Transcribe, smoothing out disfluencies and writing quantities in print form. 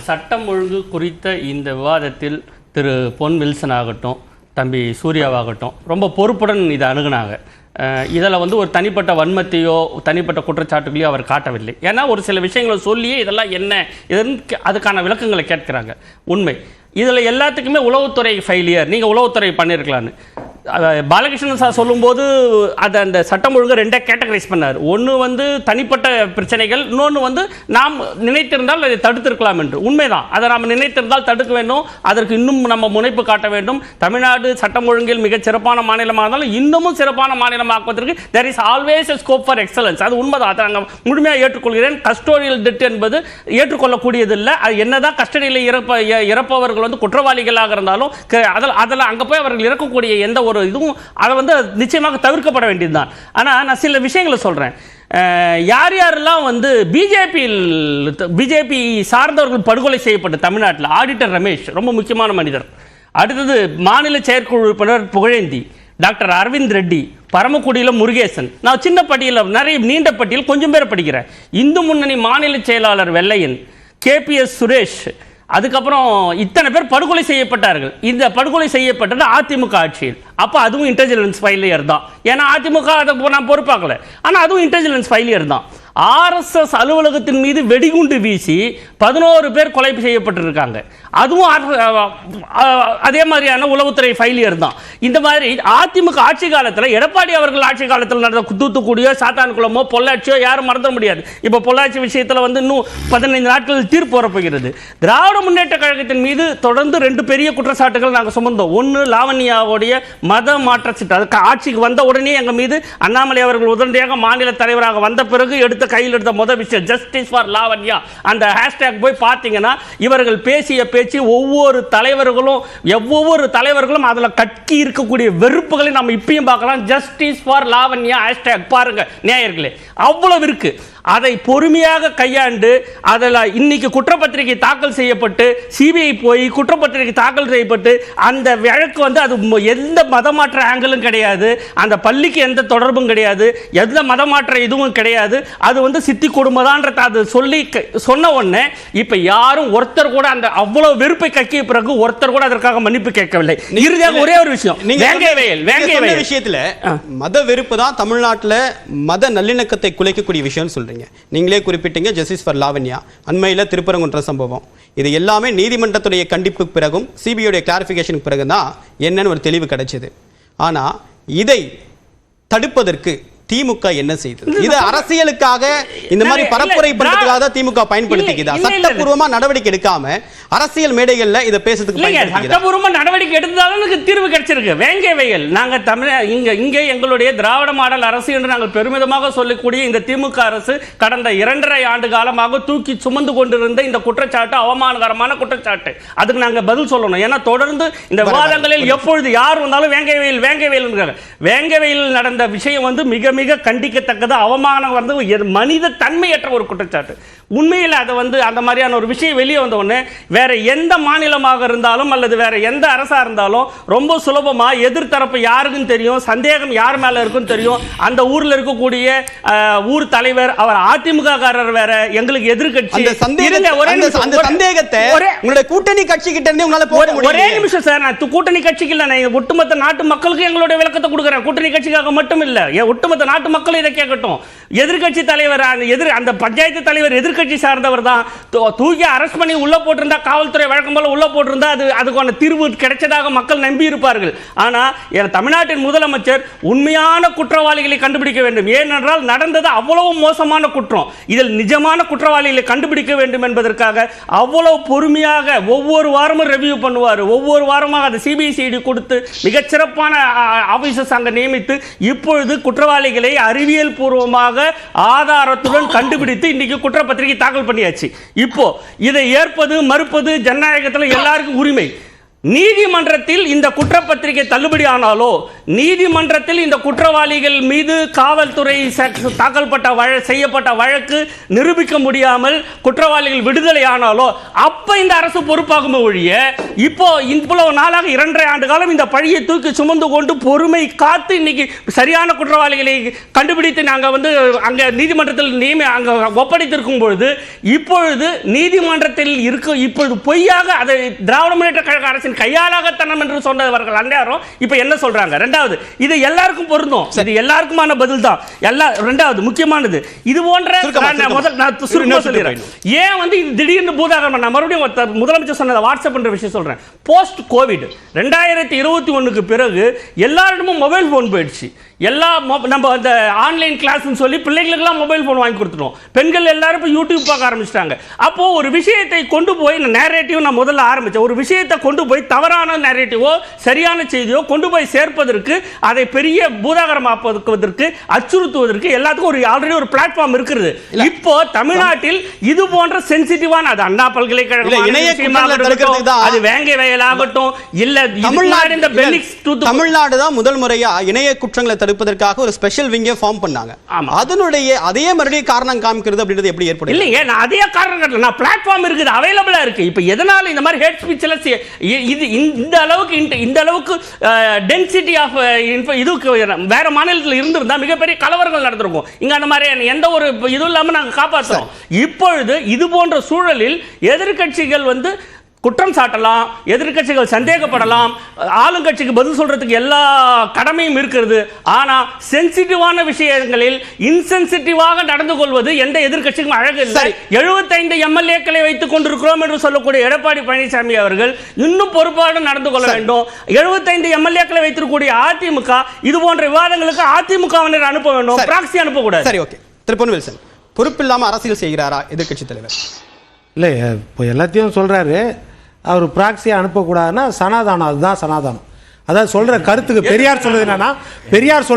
சட்டம் ஒழுங்கு குறித்த இந்த விவாதத்தில் திரு பொன் வில்சன் ஆகட்டும், தம்பி சூர்யாவாகட்டும் ரொம்ப பொறுப்புடன் இதை அணுகுனாங்க. இதில் வந்து ஒரு தனிப்பட்ட வன்மத்தையோ தனிப்பட்ட குற்றச்சாட்டுகளையோ அவர் காட்டவில்லை. ஏன்னா ஒரு சில விஷயங்களை சொல்லியே இதெல்லாம் என்ன இதற்கு அதுக்கான விளக்கங்களை கேட்கிறாங்க. உண்மை இதில் எல்லாத்துக்குமே உளவுத்துறை ஃபெயிலியர், நீங்கள் உளவுத்துறை பண்ணியிருக்கலான்னு பாலகிருஷ்ணன் சார் சொல்லும்போது அதை அந்த சட்டம் ஒழுங்கு ரெண்டே கேட்டகரைஸ் பண்ணார். ஒன்று வந்து தனிப்பட்ட பிரச்சனைகள், இன்னொன்று வந்து நாம் நினைத்திருந்தால் அதை தடுத்திருக்கலாம் என்று. உண்மைதான், அதை நாம் நினைத்திருந்தால் தடுக்க வேண்டும், அதற்கு இன்னும் நம்ம முனைப்பு காட்ட வேண்டும். தமிழ்நாடு சட்டம் ஒழுங்கில் மிகச் சிறப்பான மாநிலமாக இருந்தாலும் இன்னமும் சிறப்பான மாநிலமாக்குவதற்கு there is always a scope for excellence. அது உண்மைதான், அதை நாங்கள் முழுமையாக ஏற்றுக்கொள்கிறேன். கஸ்டோடியல் டெட் என்பது ஏற்றுக்கொள்ளக்கூடியதில்லை. அது என்னதான் கஸ்டடியில் இறப்பவர்கள் வந்து குற்றவாளிகளாக இருந்தாலும் அதில் அங்கே போய் அவர்கள் இறக்கக்கூடிய எந்த ஒரு இதுவும் அதை வந்து நிச்சயமாக தவிர்க்கப்பட வேண்டியதுதான். ஆனால் நான் சில விஷயங்களை சொல்கிறேன். யார் யாரெல்லாம் வந்து பிஜேபி சார்ந்தவர்கள் படுகொலை செய்யப்பட்ட தமிழ்நாட்டில் ஆடிட்டர் ரமேஷ் ரொம்ப முக்கியமான மனிதர். அடுத்தது மாநில செயற்குழு உறுப்பினர் புகழேந்தி, டாக்டர் அரவிந்த் ரெட்டி, பரமக்குடியில் முருகேசன். நான் சின்ன பட்டியலில் நிறைய நீண்ட பட்டியல் கொஞ்சம் பேரை படிக்கிறேன். இந்து முன்னணி மாநில செயலாளர் வெள்ளையன், KPS சுரேஷ், அதுக்கப்புறம் இத்தனை பேர் படுகொலை செய்யப்பட்டார்கள். இந்த படுகொலை செய்யப்பட்டது அதிமுக ஆட்சியில். அப்போ அதுவும் இன்டெலிஜென்ஸ் ஃபெயிலியர் தான். ஏன்னா அதிமுக அதை நான் பொறுப்பாக்கல, ஆனால் அதுவும் இன்டெலிஜென்ஸ் ஃபெயிலியர் தான். RSS அலுவலகத்தின் மீது வெடிகுண்டு வீசி 11 பேர் கொலை செய்யப்பட்டிருக்காங்க. அதுவும் அதே மாதிரியான உளவுத்துறை ஃபெயிலியர் தான். இந்த மாதிரி அதிமுக ஆட்சி காலத்தில், எடப்பாடி அவர்கள் ஆட்சி காலத்தில் நடந்த தூத்துக்குடியோ சாத்தான்குளமோ பொள்ளாச்சியோ யாரும் மறந்துட முடியாது. இப்போ பொள்ளாச்சி விஷயத்தில் வந்து இன்னும் 15 நாட்களில் தீர்ப்பு வரப்போகிறது. திராவிட முன்னேற்ற கழகத்தின் மீது தொடர்ந்து 2 பெரிய குற்றச்சாட்டுகள் நாங்கள் சுமந்தோம். ஒன்று லாவண்யாவுடைய மத மாற்ற சிட்டு. அதுக்கு ஆட்சிக்கு வந்த உடனே எங்கள் மீது அண்ணாமலை அவர்கள் உடனடியாக மாநில தலைவராக வந்த பிறகு கையில் எடுத்த முதல் விஷயம் ஜஸ்டிஸ் ஃபார் லாவண்யா. அந்த ஹேஷ்டேக் போய் பார்த்தீங்கன்னா இவர்கள் பேசிய பேச்சு ஒவ்வொரு தலைவர்களும் அதில் கட்கி இருக்கக்கூடிய வெறுப்புகளை நம்ம இப்பயும் பார்க்கலாம். ஜஸ்டிஸ் ஃபார் லாவண்யா ஹேஷ்டேக் பாருங்க நேயர்களே, அவ்வளவு இருக்கு. அதை பொறுமையாக கையாண்டு அதில் இன்னைக்கு குற்றப்பத்திரிகை தாக்கல் செய்யப்பட்டு சிபிஐ போய் குற்றப்பத்திரிகை தாக்கல் செய்யப்பட்டு அந்த வழக்கு வந்து அது எந்த மதமாற்ற ஆங்கிளும் கிடையாது, அந்த பள்ளிக்கு எந்த தொடர்பும் கிடையாது, எந்த மதமாற்ற இதுவும் கிடையாது, அது வந்து சித்தி கொடுமைதான்றத அது சொன்ன உடனே இப்போ யாரும் ஒருத்தர் கூட அந்த அவ்வளவு வெறுப்பை கக்கிய பிறகு ஒருத்தர் கூட அதற்காக மன்னிப்பு கேட்கவில்லை. இறுதியாக ஒரே ஒரு விஷயம், வேங்கை விஷயத்தில் மத வெறுப்பு தான் தமிழ்நாட்டில் மத நல்லிணக்கத்தை குலைக்கக்கூடிய விஷயம் சொல்றீங்க. நீங்களே குறிப்பிட்டீங்க ஜஸ்டிஸ் ஃபார் லாவண்யா, அண்மையில் திருப்பரங்குன்ற சம்பவம், இது எல்லாமே நீதிமன்றத்துடைய கண்டிப்புக்கு பிறகும் சிபிஐ கிளாரிஃபிகேஷனுக்கு பிறகுதான் என்னன்னு ஒரு தெளிவு கிடைச்சது. ஆனா இதை தடுப்பதற்கு திமுக என்ன செய்தது? இது அரசியலுக்காக இந்த மாதிரி பரப்புரை பண்றதுக்காக திமுக பயன்படுத்திக்குதா? சட்டப்பூர்வமா நடவடிக்கை எடுக்காம அரசியல் மேடைகள்ல இதை பேசுறதுக்கு சட்டப்பூர்வமா நடவடிக்கை எடுத்ததால தீர்வு கிடைச்சிருக்கு. வேங்கை வயல் நாங்க தமிழ் இங்கே எங்களுடைய திராவிட மாடல் அரசு என்று நாங்கள் பெருமிதமாக சொல்லக்கூடிய இந்த திமுக அரசு கடந்த 2.5 ஆண்டு காலமாக தூக்கி சுமந்து கொண்டிருந்த இந்த குற்றச்சாட்டு அவமானகரமான குற்றச்சாட்டு. அதுக்கு நாங்க பதில் சொல்லணும். ஏன்னா தொடர்ந்து இந்த விவாதங்களில் எப்பொழுது யார் வந்தாலும் வேங்கை வயல் நடந்த விஷயம் வந்து மிக மிக கண்டிக்கத்தக்கது, அவமானம் வந்து மனித தன்மையற்ற ஒரு குற்றச்சாட்டு. உண்மையில் அதை வந்து அந்த மாதிரியான ஒரு விஷயம் வெளியே வந்த உடனே வேற எந்த மாநிலமாக இருந்தாலும் அல்லது வேற எந்த அரசா இருந்தாலும் ரொம்ப சுலபமா எதிர்த்தரப்பு யாருக்கும் தெரியும், சந்தேகம் யார் மேல இருக்குன்னு தெரியும். அந்த ஊர்ல இருக்கக்கூடிய ஊர் தலைவர் அவர் அதிமுக காரர் வேற, எங்களுக்கு எதிர்க்கட்சி. கூட்டணி கட்சி கிட்ட இருந்து உங்களால போக முடியல. ஒரே நிமிஷம் சார், நான் கூட்டணி கட்சிக்கு இல்ல, நான் ஒட்டுமொத்த நாட்டு மக்களுக்கு எங்களுடைய விளக்கத்தை கொடுக்குறேன். கூட்டணி கட்சிக்காக மட்டும் இல்ல, ஒட்டுமொத்த நாட்டு மக்கள் இதை கேட்கட்டும். எதிர்கட்சி தலைவர் அந்த பஞ்சாயத்து தலைவர் எதிர்கட்சி சார்ந்தவர் தான். தூக்கி அரெஸ்ட் பண்ணி உள்ள போட்டிருந்தா, காவல்துறை வழக்கம் போல உள்ள போட்டிருந்தா அதுக்கான தீர்வு கிடைச்சதாக மக்கள் நம்பி இருப்பார்கள். ஆனா தமிழ்நாட்டின் முதலமைச்சர் உண்மையான குற்றவாளிகளை கண்டுபிடிக்க வேண்டும். ஏனென்றால் நடந்தது அவ்வளவு மோசமான குற்றம். இதில் நிஜமான குற்றவாளிகளை கண்டுபிடிக்க வேண்டும் என்பதற்காக அவ்வளவு பொறுமையாக ஒவ்வொரு வாரமும் ரெவியூ பண்ணுவார். ஒவ்வொரு வாரமாக அதை சிபிசிஐடி கொடுத்து மிகச்சிறப்பான ஆபீசர்ஸ் அங்க நியமித்து இப்பொழுது குற்றவாளிகளை அறிவியல் பூர்வமாக ஆதாரத்துடன் கண்டுபிடித்து இன்னைக்கு குற்றப்பத்திரிகை தாக்கல் பண்ணியாச்சு. இப்போ இதை ஏற்பது மறுப்பது ஜனநாயகத்தில் எல்லாருக்கும் உரிமை. நீதிமன்றத்தில் இந்த குற்றப்பத்திரிகை தள்ளுபடி ஆனாலோ நீதிமன்றத்தில் இந்த குற்றவாளிகள் மீது காவல்துறை செய்யப்பட்ட வழக்கு நிரூபிக்க முடியாமல் குற்றவாளிகள் விடுதலை ஆனாலோ அப்ப இந்த அரசு பொறுப்பாகுமே ஒழிய இப்போ இவ்வளவு நாளாக 2.5 ஆண்டு காலம் இந்த பழியை தூக்கி சுமந்து கொண்டு பொறுமை காத்து இன்னைக்கு சரியான குற்றவாளிகளை கண்டுபிடித்து நாங்கள் அங்கே நீதிமன்றத்தில் அங்கே ஒப்படைத்திருக்கும் பொழுது இப்பொழுது நீதிமன்றத்தில் இப்பொழுது பொய்யாக அதை திராவிட முன்னேற்ற கழக அரசின் கையாளாகத்தனம் என்று சொன்னவர்கள் அந்நேரம் இப்போ என்ன சொல்றாங்க? ரெண்டாவது, இது எல்லாருக்கும் பொருந்தும், இது எல்லாருக்குமான பதில் தான். ரெண்டாவது முக்கியமானது இது போன்ற சொல்லிடுறேன். ஏன் திடீர்னு பூதாகரம் நான் மறுபடியும் முதலமைச்சர் சொன்ன வாட்ஸ்அப் என்ற விஷயம் சொல்றேன். போஸ்ட் கோவிட் 2021க்கு பிறகு எல்லாரிடமும் மொபைல் போன் போயிடுச்சு. நம்ம அந்த ஆன்லைன் கிளாஸ்னு சொல்லி பிள்ளைகளுக்கெல்லாம் மொபைல் போன் வாங்கி கொடுத்துட்டோம். பெண்கள் எல்லாரும் இப்போ யூடியூப் பார்க்க ஆரம்பிச்சிட்டாங்க. அப்போ ஒரு விஷயத்தை கொண்டு போய் நேரேட்டிவ் நான் முதல்ல ஆரம்பிச்சேன். ஒரு விஷயத்தை கொண்டு போய் தவறான நேரேட்டிவோ சரியான செய்தியோ கொண்டு போய் சேர்ப்பதற்கு, அதை பெரிய பூதாகரமாக்குவதற்கு, அச்சுறுத்துவதற்கு எல்லாத்துக்கும் ஆல்ரெடி ஒரு பிளாட்ஃபார்ம் இருக்கிறது. இப்போ தமிழ்நாட்டில் இது போன்ற சென்சிட்டிவான அது அண்ணா பல்கலைக்கழகம், அது வேங்கை வயலாகட்டும், இல்ல தமிழ்நாடு தான் முதல் முறையா இணைய குற்றங்களை தடுப்பதற்காக ஒரு ஸ்பெஷல் விங்கே ஃபார்ம் பண்ணாங்க. அதனுடைய அதே மறுபடியும் காரணம் காமிக்கிறது அப்படின்றது எப்படி ஏற்படும்? இல்லைங்க, நான் அதே காரணம் காட்டல. நான் பிளாட்ஃபார்ம் இருக்குது, அவைலபிளா இருக்கு. இப்போ எதனால இந்த மாதிரி ஹேட் ஸ்பீச் எல்லாம் இது இந்த அளவுக்கு டென்சிட்டி ஆஃப் இதுக்கு வேற மாநிலத்தில் இருந்திருந்தா மிகப்பெரிய கலவரங்கள் நடந்திருக்கும். இங்க அந்த மாதிரி எந்த ஒரு இதுவும் இல்லாம நாங்க காப்பாற்றுறோம். இப்பொழுது இது போன்ற சூழலில் எதிர்க்கட்சிகள் குற்றம் சாட்டலாம், எதிர்க்கட்சிகள் சந்தேகப்படலாம், ஆளுங்கட்சிக்கு பதில் சொல்றதுக்கு எல்லா கடமையும் இருக்கிறது. ஆனா சென்சிட்டிவான விஷயங்களில் இன்சென்சிட்டிவாக நடந்து கொள்வது எந்த எதிர்க்கட்சிக்கும் அழகு இல்லை. 75 எம்எல்ஏக்களை வைத்துக் கொண்டிருக்கிறோம் என்று சொல்லக்கூடிய எடப்பாடி பழனிசாமி அவர்கள் இன்னும் பொறுப்பாக நடந்து கொள்ள வேண்டும். 75 எம்எல்ஏக்களை வைத்திருக்கக்கூடிய அதிமுக இது போன்ற விவாதங்களுக்கு அதிமுகவினர் அனுப்ப வேண்டும், பிராக்சி அனுப்பக்கூடாது. சரி, ஓகே. திருப்பூர் வில்சன் பொறுப்பில்லாம அரசியல் செய்கிறாரா எதிர்க்கட்சி தலைவர்? இல்லை, இப்போ எல்லாத்தையும் சொல்றாரு. அவர் பிராக்சியை அனுப்பக்கூடாதுன்னா சனாதானம், அதுதான் சனாதானம். அதாவது சொல்ற கருத்துக்கு பெரியார் சொல்றது என்னன்னா, பெரியார் சொல்ற